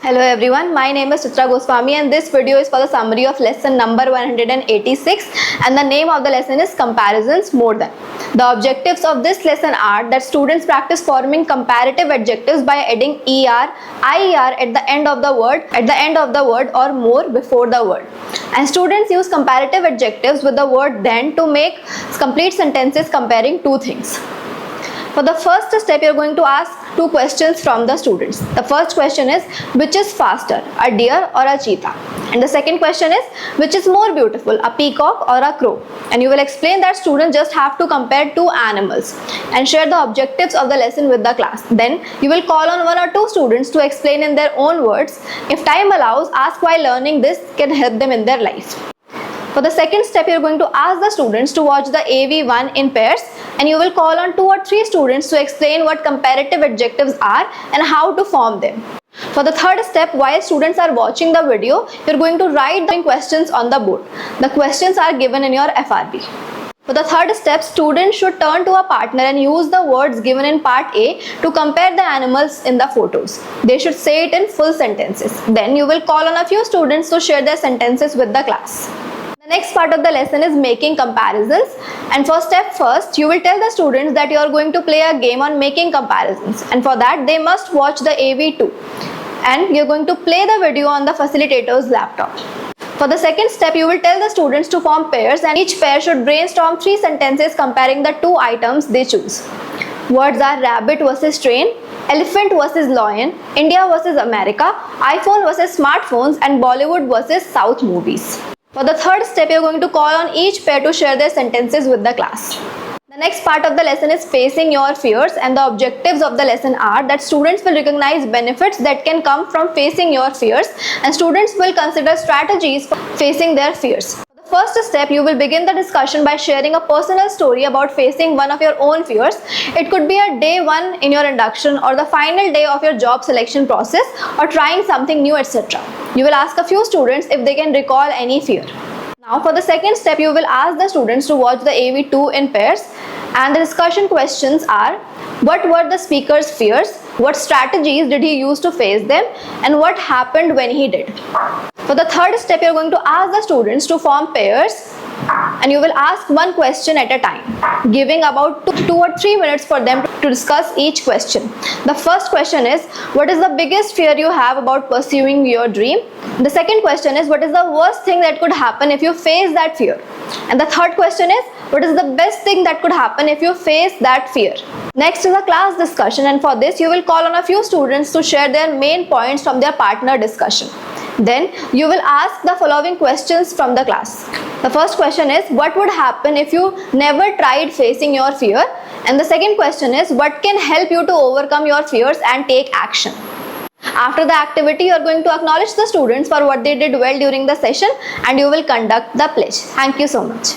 Hello everyone, my name is Chitra Goswami and this video is for the summary of lesson number 186 and the name of the lesson is Comparisons More Than. The objectives of this lesson are that students practice forming comparative adjectives by adding ER, IER at the end of the word or more before the word. And students use comparative adjectives with the word then to make complete sentences comparing two things. For the first step, you are going to ask two questions from the students. The first question is, which is faster, a deer or a cheetah? And the second question is, which is more beautiful, a peacock or a crow? And you will explain that students just have to compare two animals and share the objectives of the lesson with the class. Then you will call on one or two students to explain in their own words. If time allows, ask why learning this can help them in their life. For the second step, you are going to ask the students to watch the AV1 in pairs and you will call on 2 or 3 students to explain what comparative adjectives are and how to form them. For the third step, while students are watching the video, you are going to write the questions on the board. The questions are given in your FRB. For the third step, students should turn to a partner and use the words given in part A to compare the animals in the photos. They should say it in full sentences. Then you will call on a few students to share their sentences with the class. The next part of the lesson is making comparisons, and for step first you will tell the students that you are going to play a game on making comparisons, and for that they must watch the AV2 and you are going to play the video on the facilitator's laptop. For the second step, you will tell the students to form pairs and each pair should brainstorm 3 sentences comparing the 2 items they choose. Words are rabbit versus train, elephant versus lion, India versus America, iPhone versus smartphones, and Bollywood versus South movies. For the third step, you are going to call on each pair to share their sentences with the class. The next part of the lesson is facing your fears, and the objectives of the lesson are that students will recognize benefits that can come from facing your fears and students will consider strategies for facing their fears. For the first step, you will begin the discussion by sharing a personal story about facing one of your own fears. It could be a day 1 in your induction or the final day of your job selection process or trying something new, etc. You will ask a few students if they can recall any fear. Now for the second step, you will ask the students to watch the AV2 in pairs and the discussion questions are: what were the speaker's fears, what strategies did he use to face them, and what happened when he did. For the third step, you are going to ask the students to form pairs and you will ask one question at a time, giving about 2 or 3 minutes for them to discuss each question. The first question is, what is the biggest fear you have about pursuing your dream? The second question is, what is the worst thing that could happen if you face that fear? And the third question is, what is the best thing that could happen if you face that fear? Next is a class discussion, and for this you will call on a few students to share their main points from their partner discussion. Then you will ask the following questions from the class. The first question is, what would happen if you never tried facing your fear? And the second question is, what can help you to overcome your fears and take action? After the activity, you are going to acknowledge the students for what they did well during the session and you will conduct the pledge. Thank you so much.